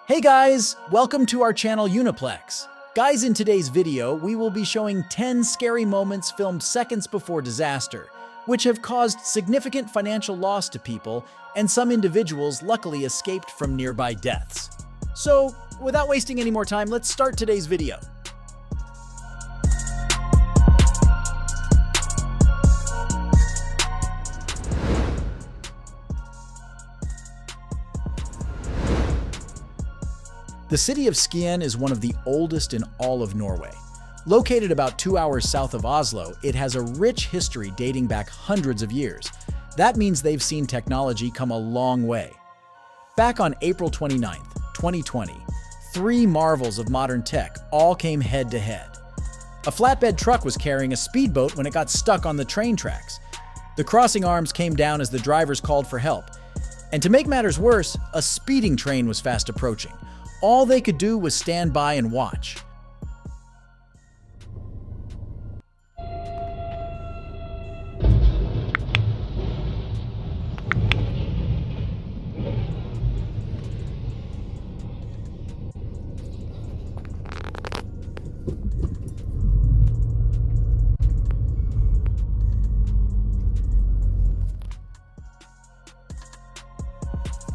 Hey guys, welcome to our channel Uniplex. Guys, in today's video, we will be showing 10 scary moments filmed seconds before disaster, which have caused significant financial loss to people, and some individuals luckily escaped from nearby deaths. So, without wasting any more time, let's start today's video. The city of Skien is one of the oldest in all of Norway. Located about 2 hours south of Oslo, it has a rich history dating back hundreds of years. That means they've seen technology come a long way. Back on April 29, 2020, three marvels of modern tech all came head to head. A flatbed truck was carrying a speedboat when it got stuck on the train tracks. The crossing arms came down as the drivers called for help. And to make matters worse, a speeding train was fast approaching. All they could do was stand by and watch.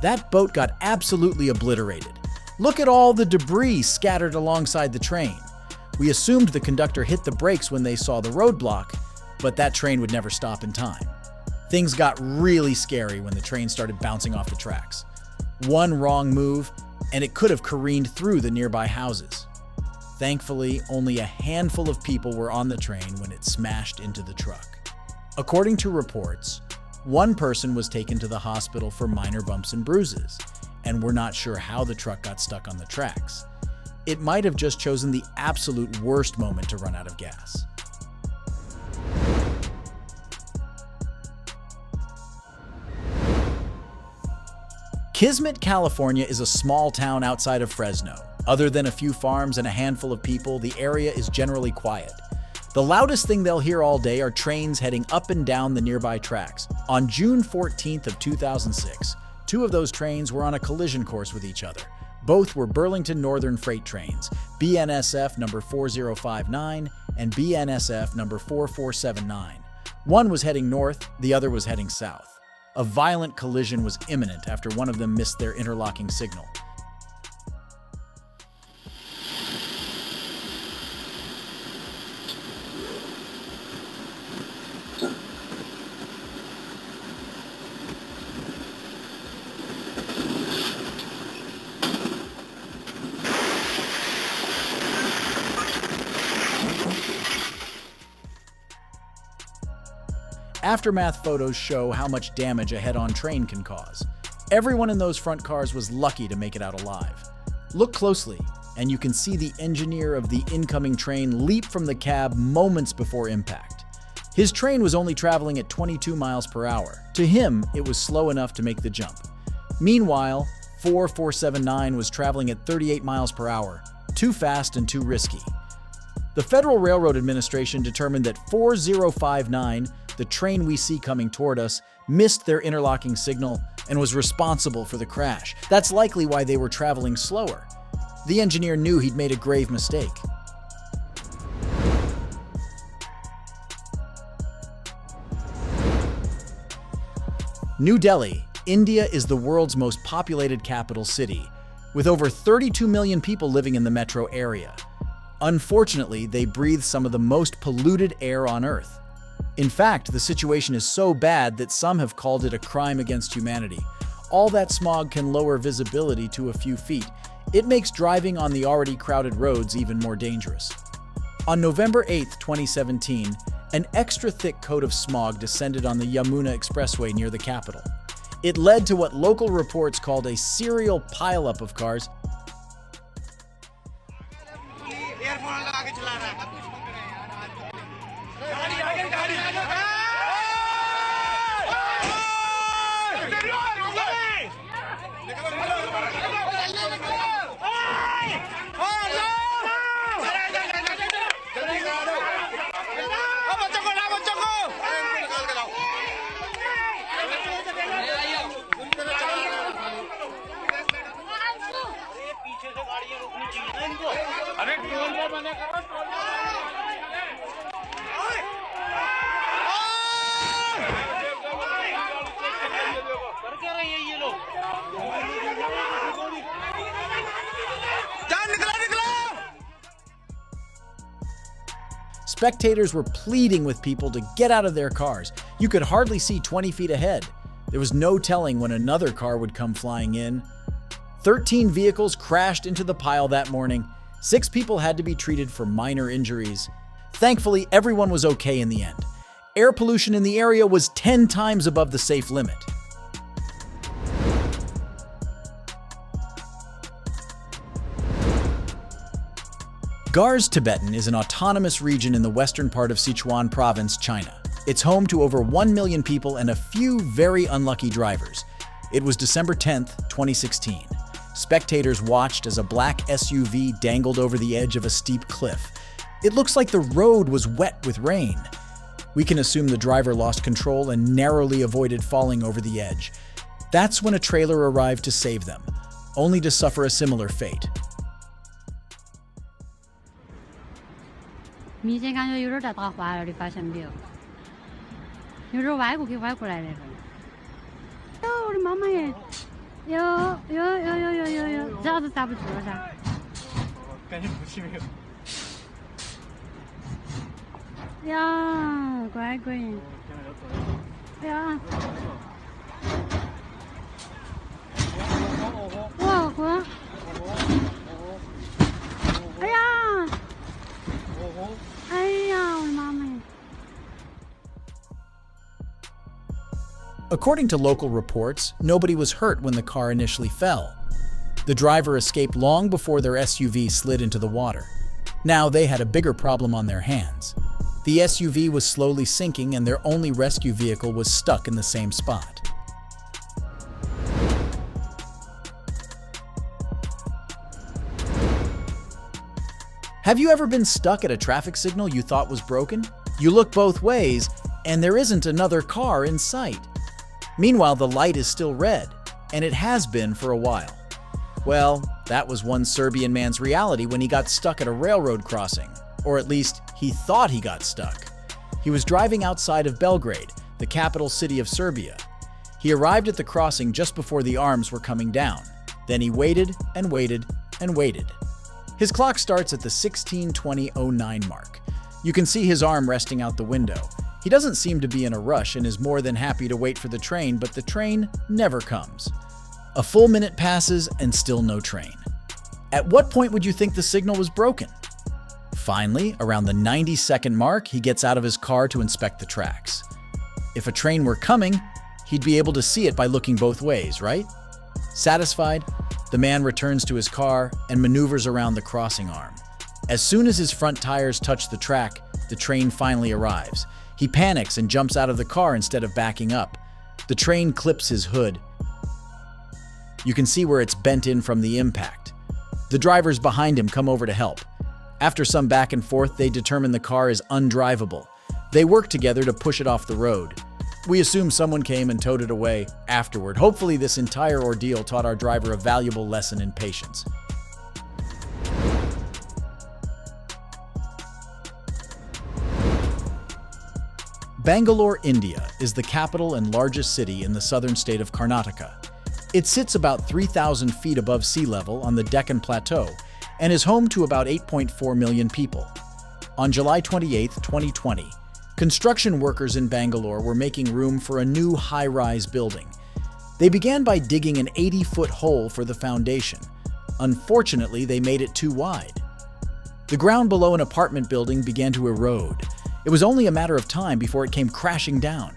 That boat got absolutely obliterated. Look at all the debris scattered alongside the train. We assumed the conductor hit the brakes when they saw the roadblock, but that train would never stop in time. Things got really scary when the train started bouncing off the tracks. One wrong move, and it could have careened through the nearby houses. Thankfully, only a handful of people were on the train when it smashed into the truck. According to reports, one person was taken to the hospital for minor bumps and bruises, and we're not sure how the truck got stuck on the tracks. It might have just chosen the absolute worst moment to run out of gas. Kismet, California is a small town outside of Fresno. Other than a few farms and a handful of people, the area is generally quiet. The loudest thing they'll hear all day are trains heading up and down the nearby tracks. On June 14th of 2006, two of those trains were on a collision course with each other. Both were Burlington Northern freight trains, BNSF number 4059 and BNSF number 4479. One was heading north, the other was heading south. A violent collision was imminent after one of them missed their interlocking signal. Aftermath photos show how much damage a head-on train can cause. Everyone in those front cars was lucky to make it out alive. Look closely, and you can see the engineer of the incoming train leap from the cab moments before impact. His train was only traveling at 22 miles per hour. To him, it was slow enough to make the jump. Meanwhile, 4479 was traveling at 38 miles per hour, too fast and too risky. The Federal Railroad Administration determined that 4059, the train we see coming toward us, missed their interlocking signal and was responsible for the crash. That's likely why they were traveling slower. The engineer knew he'd made a grave mistake. New Delhi, India is the world's most populated capital city, with over 32 million people living in the metro area. Unfortunately, they breathe some of the most polluted air on Earth. In fact, the situation is so bad that some have called it a crime against humanity. All that smog can lower visibility to a few feet. It makes driving on the already crowded roads even more dangerous. On November 8, 2017, an extra thick coat of smog descended on the Yamuna Expressway near the capital. It led to what local reports called a serial pileup of cars. Spectators were pleading with people to get out of their cars. You could hardly see 20 feet ahead. There was no telling when another car would come flying in. 13 vehicles crashed into the pile that morning. 6 people had to be treated for minor injuries. Thankfully, everyone was okay in the end. Air pollution in the area was 10 times above the safe limit. Gars Tibetan is an autonomous region in the western part of Sichuan province, China. It's home to over 1 million people and a few very unlucky drivers. It was December 10th, 2016. Spectators watched as a black SUV dangled over the edge of a steep cliff. It looks like the road was wet with rain. We can assume the driver lost control and narrowly avoided falling over the edge. That's when a trailer arrived to save them, only to suffer a similar fate. 明显感觉有点在打滑了，你发现没有？有点歪过去歪过来那种。哟，我的妈妈耶！有，这样子刹不住了噻。感觉不起没有。呀，乖乖。呀。哇，哥。哎呀！ According to local reports, nobody was hurt when the car initially fell. The driver escaped long before their SUV slid into the water. Now they had a bigger problem on their hands. The SUV was slowly sinking and their only rescue vehicle was stuck in the same spot. Have you ever been stuck at a traffic signal you thought was broken? You look both ways, and there isn't another car in sight. Meanwhile, the light is still red, and it has been for a while. Well, that was one Serbian man's reality when he got stuck at a railroad crossing, or at least he thought he got stuck. He was driving outside of Belgrade, the capital city of Serbia. He arrived at the crossing just before the arms were coming down. Then he waited and waited and waited. His clock starts at the 16:20:09 mark. You can see his arm resting out the window. He doesn't seem to be in a rush and is more than happy to wait for the train, but the train never comes. A full minute passes and still no train. At what point would you think the signal was broken? Finally, around the 90-second mark, he gets out of his car to inspect the tracks. If a train were coming, he'd be able to see it by looking both ways, right? Satisfied, the man returns to his car and maneuvers around the crossing arm. As soon as his front tires touch the track, the train finally arrives. He panics and jumps out of the car instead of backing up. The train clips his hood. You can see where it's bent in from the impact. The drivers behind him come over to help. After some back and forth, they determine the car is undrivable. They work together to push it off the road. We assume someone came and towed it away afterward. Hopefully, this entire ordeal taught our driver a valuable lesson in patience. Bangalore, India, is the capital and largest city in the southern state of Karnataka. It sits about 3,000 feet above sea level on the Deccan Plateau and is home to about 8.4 million people. On July 28, 2020, construction workers in Bangalore were making room for a new high-rise building. They began by digging an 80-foot hole for the foundation. Unfortunately, they made it too wide. The ground below an apartment building began to erode. It was only a matter of time before it came crashing down.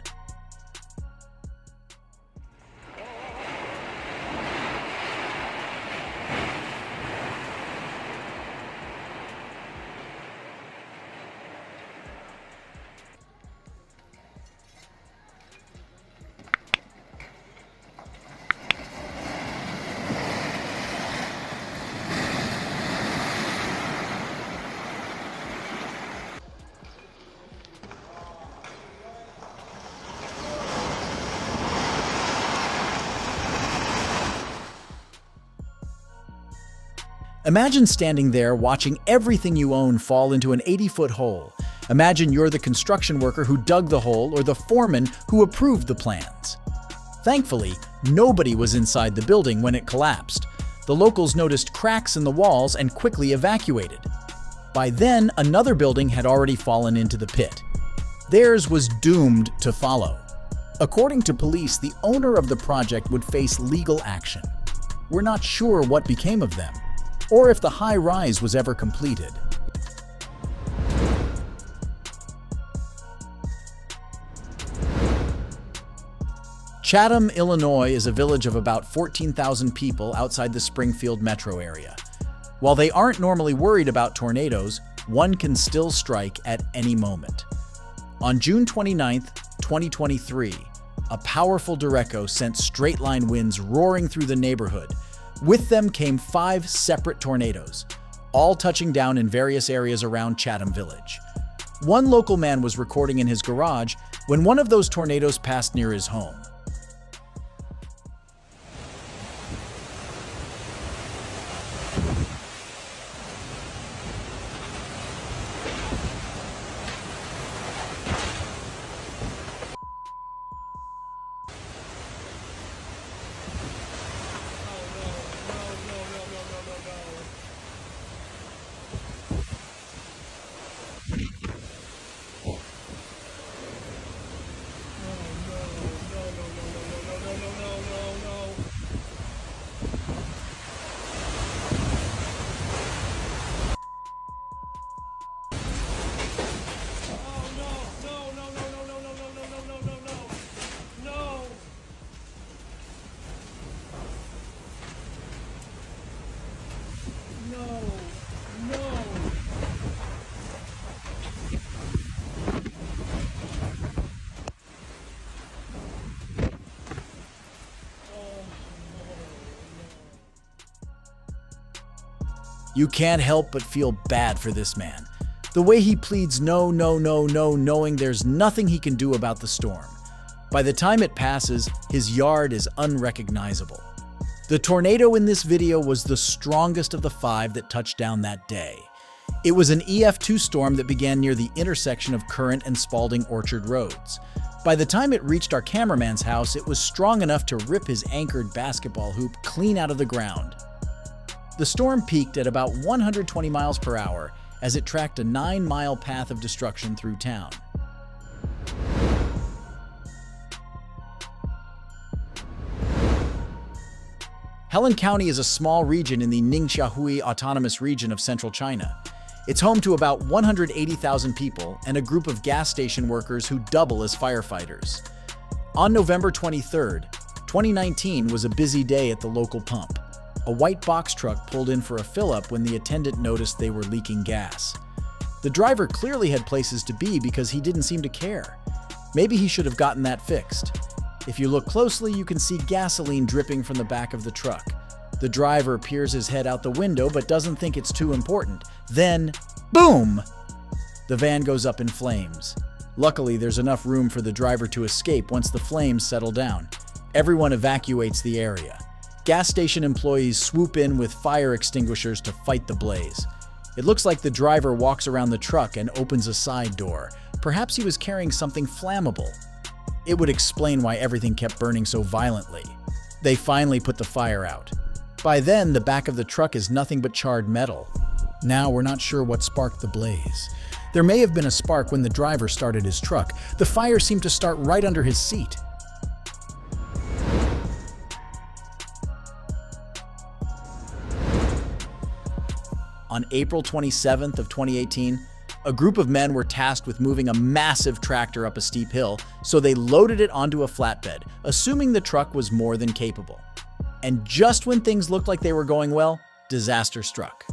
Imagine standing there watching everything you own fall into an 80-foot hole. Imagine you're the construction worker who dug the hole or the foreman who approved the plans. Thankfully, nobody was inside the building when it collapsed. The locals noticed cracks in the walls and quickly evacuated. By then, another building had already fallen into the pit. Theirs was doomed to follow. According to police, the owner of the project would face legal action. We're not sure what became of them, or if the high-rise was ever completed. Chatham, Illinois is a village of about 14,000 people outside the Springfield metro area. While they aren't normally worried about tornadoes, one can still strike at any moment. On June 29, 2023, a powerful derecho sent straight-line winds roaring through the neighborhood. With them came 5 separate tornadoes, all touching down in various areas around Chatham Village. One local man was recording in his garage when one of those tornadoes passed near his home. You can't help but feel bad for this man. The way he pleads no, no, no, no, knowing there's nothing he can do about the storm. By the time it passes, his yard is unrecognizable. The tornado in this video was the strongest of the 5 that touched down that day. It was an EF2 storm that began near the intersection of Current and Spalding Orchard roads. By the time it reached our cameraman's house, it was strong enough to rip his anchored basketball hoop clean out of the ground. The storm peaked at about 120 miles per hour as it tracked a 9-mile path of destruction through town. Helen County is a small region in the Ningxiahui Autonomous Region of central China. It's home to about 180,000 people and a group of gas station workers who double as firefighters. On November 23, 2019 was a busy day at the local pump. A white box truck pulled in for a fill-up when the attendant noticed they were leaking gas. The driver clearly had places to be because he didn't seem to care. Maybe he should have gotten that fixed. If you look closely, you can see gasoline dripping from the back of the truck. The driver peers his head out the window but doesn't think it's too important. Then, boom! The van goes up in flames. Luckily, there's enough room for the driver to escape once the flames settle down. Everyone evacuates the area. Gas station employees swoop in with fire extinguishers to fight the blaze. It looks like the driver walks around the truck and opens a side door. Perhaps he was carrying something flammable. It would explain why everything kept burning so violently. They finally put the fire out. By then, the back of the truck is nothing but charred metal. Now we're not sure what sparked the blaze. There may have been a spark when the driver started his truck. The fire seemed to start right under his seat. On April 27th of 2018, a group of men were tasked with moving a massive tractor up a steep hill, so they loaded it onto a flatbed, assuming the truck was more than capable. And just when things looked like they were going well, disaster struck.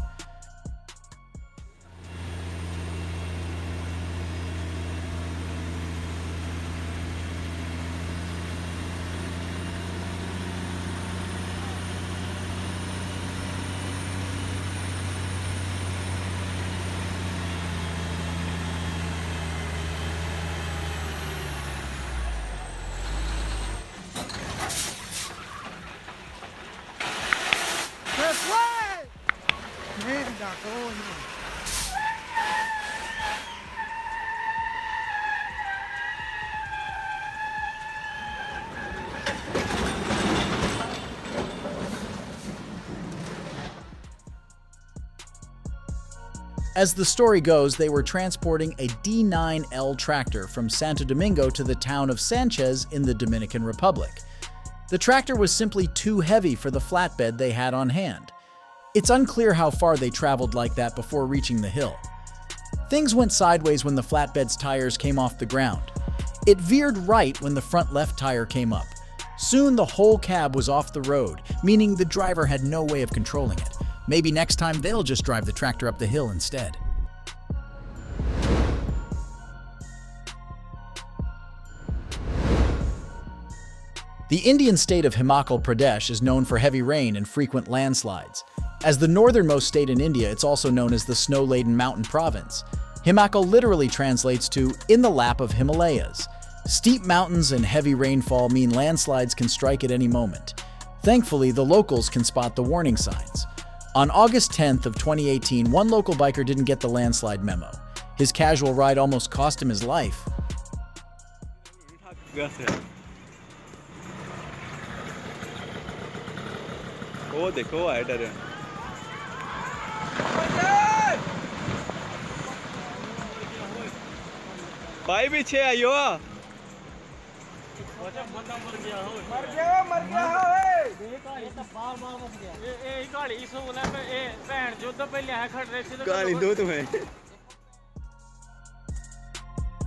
As the story goes, they were transporting a D9L tractor from Santo Domingo to the town of Sanchez in the Dominican Republic. The tractor was simply too heavy for the flatbed they had on hand. It's unclear how far they traveled like that before reaching the hill. Things went sideways when the flatbed's tires came off the ground. It veered right when the front left tire came up. Soon the whole cab was off the road, meaning the driver had no way of controlling it. Maybe next time they'll just drive the tractor up the hill instead. The Indian state of Himachal Pradesh is known for heavy rain and frequent landslides. As the northernmost state in India, it's also known as the snow-laden mountain province. Himachal literally translates to "in the lap of Himalayas." Steep mountains and heavy rainfall mean landslides can strike at any moment. Thankfully, the locals can spot the warning signs. On August 10th of 2018, one local biker didn't get the landslide memo. His casual ride almost cost him his life.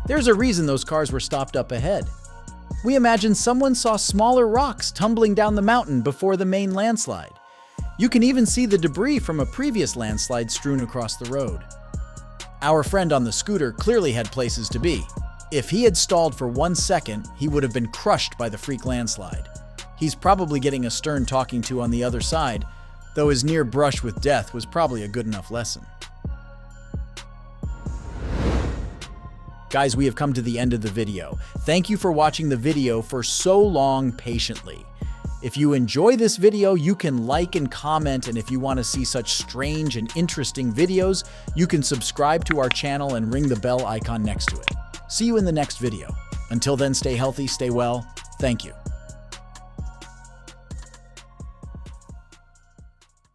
There's a reason those cars were stopped up ahead. We imagine someone saw smaller rocks tumbling down the mountain before the main landslide. You can even see the debris from a previous landslide strewn across the road. Our friend on the scooter clearly had places to be. If he had stalled for 1 second, he would have been crushed by the freak landslide. He's probably getting a stern talking to on the other side, though his near brush with death was probably a good enough lesson. Guys, we have come to the end of the video. Thank you for watching the video for so long patiently. If you enjoy this video, you can like and comment, and if you want to see such strange and interesting videos, you can subscribe to our channel and ring the bell icon next to it. See you in the next video. Until then, stay healthy, stay well. Thank you.